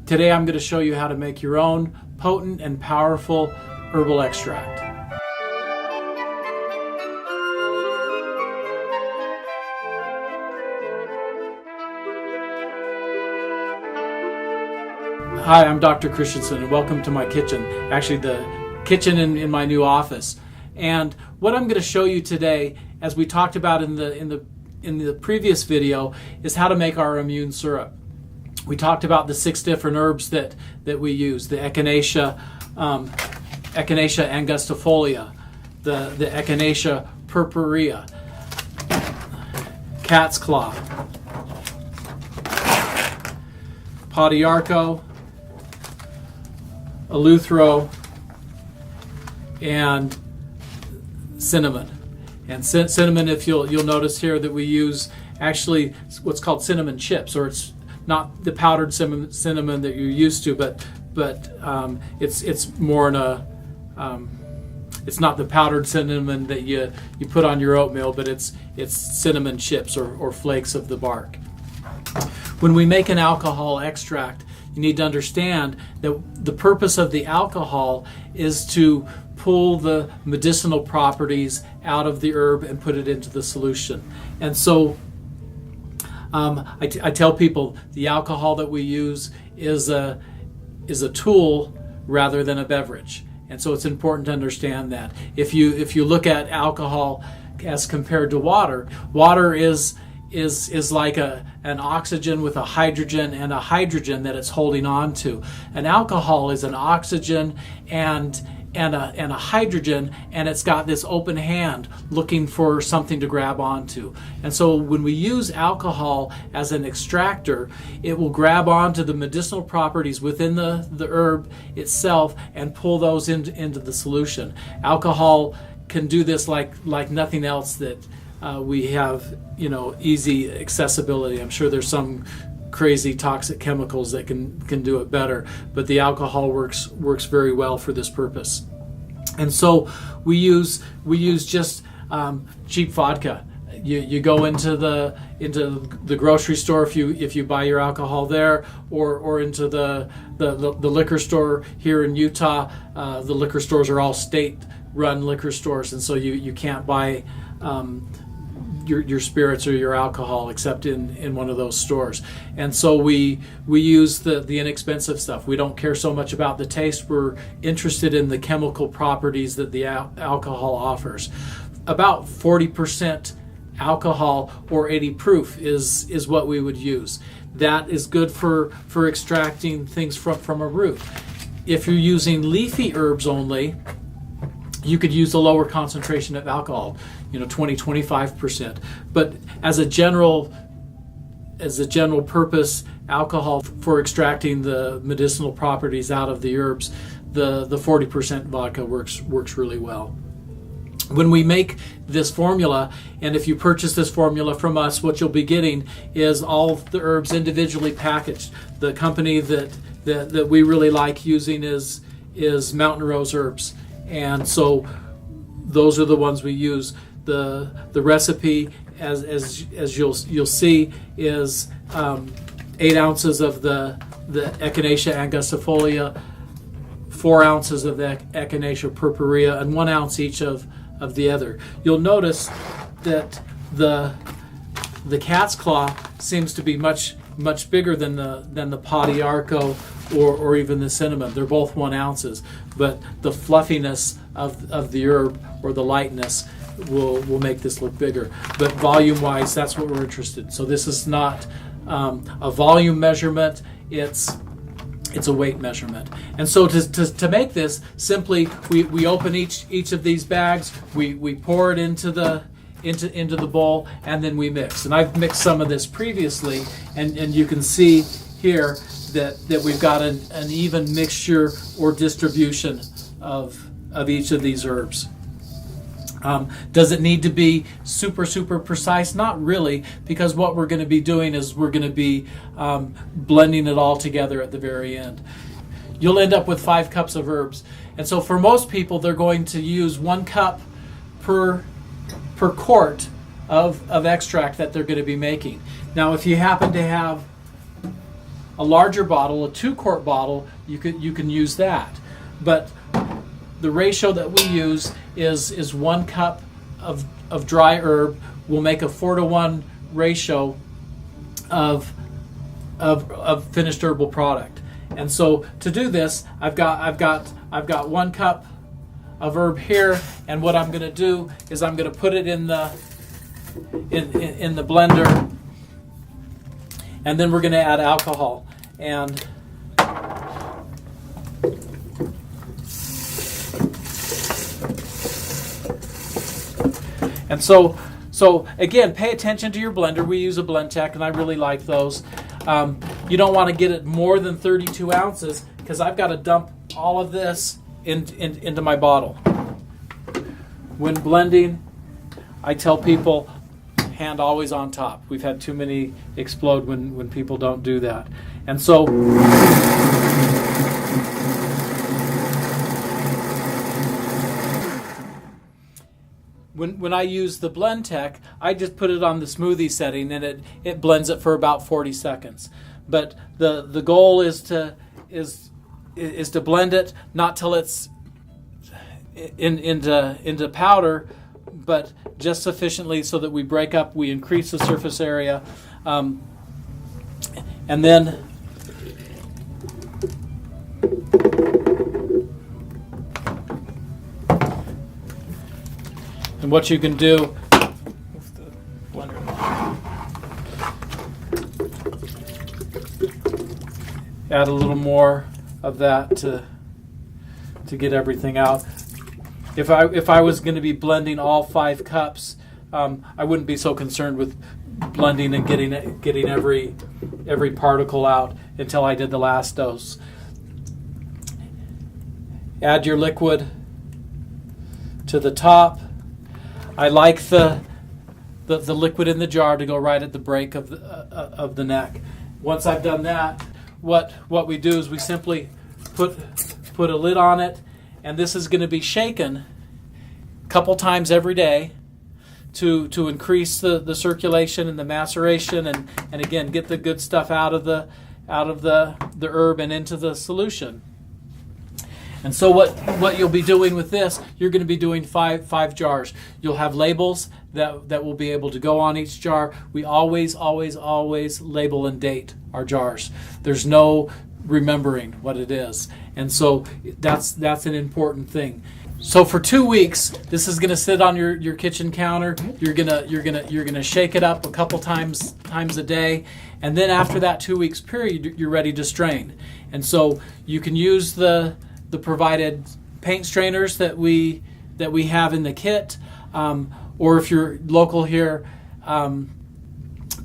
Today I'm going to show you how to make your own potent and powerful herbal extract. Hi, I'm Dr. Christensen and welcome to my kitchen. Actually, the kitchen in my new office. And what I'm going to show you today, as we talked about in the previous video, is how to make our immune syrup. We talked about the 6 different herbs that we use: the Echinacea angustifolia, the Echinacea purpurea, cat's claw, Podiarco, eleuthero, and cinnamon. And cinnamon, if you'll notice here that we use actually what's called cinnamon chips, or it's not the powdered cinnamon that you're used to, but it's more in a it's not the powdered cinnamon that you put on your oatmeal, but it's cinnamon chips or flakes of the bark. When we make an alcohol extract, you need to understand that the purpose of the alcohol is to pull the medicinal properties out of the herb and put it into the solution. And so I tell people the alcohol that we use is a tool rather than a beverage. And so it's important to understand that. If you look at alcohol as compared to water, water is like an oxygen with a hydrogen and a hydrogen that it's holding on to. An alcohol is an oxygen and a hydrogen, and it's got this open hand looking for something to grab onto. And so when we use alcohol as an extractor, it will grab onto the medicinal properties within the herb itself and pull those into the solution. Alcohol can do this like nothing else that we have, easy accessibility. I'm sure there's some crazy toxic chemicals that can do it better, but the alcohol works very well for this purpose. And so we use just cheap vodka. You go into the grocery store if you buy your alcohol there, or into the liquor store here in Utah. The liquor stores are all state-run liquor stores, and so you can't buy your spirits or your alcohol except in one of those stores. And so we use the inexpensive stuff. We don't care so much about the taste. We're interested in the chemical properties that the alcohol offers. About 40% alcohol or 80 proof is what we would use. That is good for extracting things from a root. If you're using leafy herbs only, you could use a lower concentration of alcohol, 20-25%. But as a general purpose alcohol for extracting the medicinal properties out of the herbs, the 40% vodka works really well. When we make this formula, and if you purchase this formula from us, what you'll be getting is all of the herbs individually packaged. The company that we really like using is Mountain Rose Herbs. And so those are the ones we use. The recipe, as you'll see, is 8 ounces of the Echinacea angustifolia, 4 ounces of the Echinacea purpurea, and 1 ounce each of the other. You'll notice that the cat's claw seems to be much bigger than the Podiarco or even the cinnamon. They're both 1 ounces, but the fluffiness of the herb, or the lightness, will make this look bigger. But volume-wise, that's what we're interested in. So this is not a volume measurement; it's a weight measurement. And so to make this, simply we open each of these bags, we pour it into the bowl, and then we mix. And I've mixed some of this previously, and you can see here that we've got an even mixture or distribution of each of these herbs. Does it need to be super precise? Not really, because what we're going to be doing is we're going to be blending it all together at the very end. You'll end up with 5 cups of herbs. And so for most people, they're going to use 1 cup per quart of extract that they're going to be making. Now, if you happen to have a larger bottle, a 2-quart bottle, you can use that. But the ratio that we use is 1 cup of dry herb will make a 4-to-1 ratio of finished herbal product. And so to do this, I've got 1 cup of herb here, and what I'm going to do is I'm going to put it in the blender, and then we're going to add alcohol. And so again, pay attention to your blender. We use a BlendTech, and I really like those. You don't want to get it more than 32 ounces because I've got to dump all of this into my bottle. When blending, I tell people, hand always on top. We've had too many explode when people don't do that. And so when I use the BlendTech, I just put it on the smoothie setting, and it blends it for about 40 seconds. But the goal is to blend it not till it's into powder, but just sufficiently so that we increase the surface area, and then and what you can do, move the blender, add a little more of that to get everything out. If I was going to be blending all 5 cups, I wouldn't be so concerned with blending and getting every particle out until I did the last dose. Add your liquid to the top. I like the liquid in the jar to go right at the break of the neck. Once I've done that, what we do is we simply put a lid on it, and this is going to be shaken a couple times every day to increase the circulation and the maceration, and again get the good stuff out of the herb and into the solution. And so what you'll be doing with this, you're going to be doing five jars. You'll have labels that will be able to go on each jar. We always label and date our jars. There's no remembering what it is. And so that's an important thing. So for 2 weeks, this is going to sit on your kitchen counter. You're gonna shake it up a couple times a day, and then after that 2 weeks period, you're ready to strain. And so you can use the provided paint strainers that we have in the kit, or if you're local here,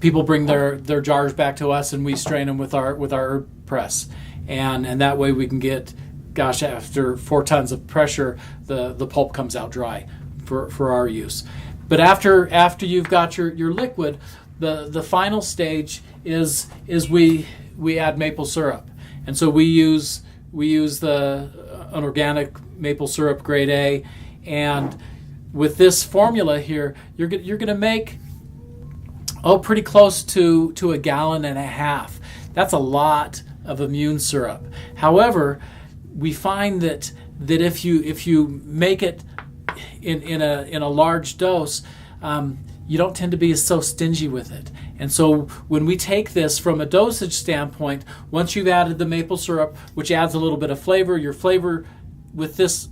people bring their jars back to us and we strain them with our herb press, and that way we can get, gosh, after 4 tons of pressure, the pulp comes out dry for our use. But after you've got your liquid, the final stage is we add maple syrup, and so we use an organic maple syrup grade A, and with this formula here, you're going to make pretty close to 1.5 gallons. That's a lot of immune syrup. However, we find that if you make it in a large dose, you don't tend to be so stingy with it. And so when we take this from a dosage standpoint, once you've added the maple syrup, which adds a little bit of flavor, your flavor with this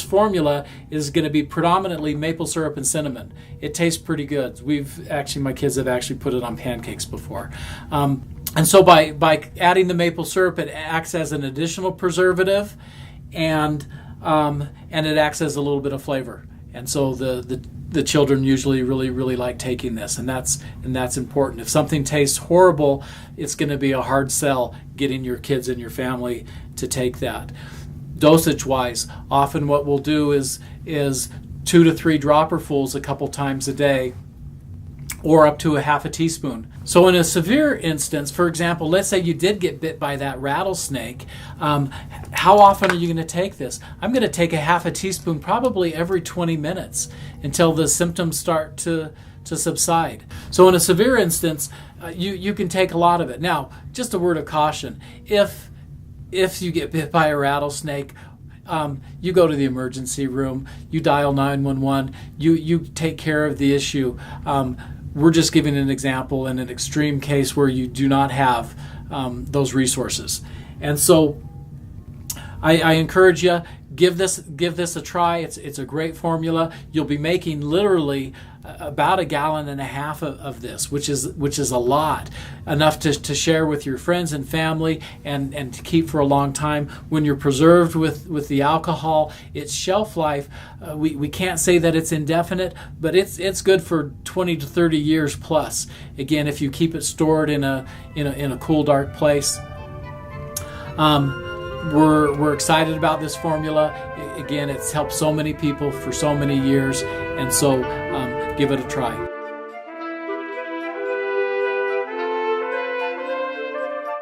formula is going to be predominantly maple syrup and cinnamon. It tastes pretty good. My kids have actually put it on pancakes before. And so by adding the maple syrup, it acts as an additional preservative, and it acts as a little bit of flavor. And so the children usually really like taking this, and that's important. If something tastes horrible, it's going to be a hard sell getting your kids and your family to take that. Dosage wise, often what we'll do is 2 to 3 dropperfuls a couple times a day, or up to a half a teaspoon. So in a severe instance, for example, let's say you did get bit by that rattlesnake, how often are you going to take this? I'm going to take a half a teaspoon probably every 20 minutes until the symptoms start to to subside. So in a severe instance, you can take a lot of it. Now, just a word of caution: if you get bit by a rattlesnake, you go to the emergency room, you dial 911, you take care of the issue. We're just giving an example in an extreme case where you do not have those resources. And so I encourage you, give this a try. It's a great formula. You'll be making literally about 1.5 gallons of this, which is a lot, enough to share with your friends and family and to keep for a long time. When you're preserved with the alcohol, its shelf life, we can't say that it's indefinite, but it's good for 20 to 30 years plus. Again, if you keep it stored in a cool, dark place. We're excited about this formula. Again, it's helped so many people for so many years, and so give it a try.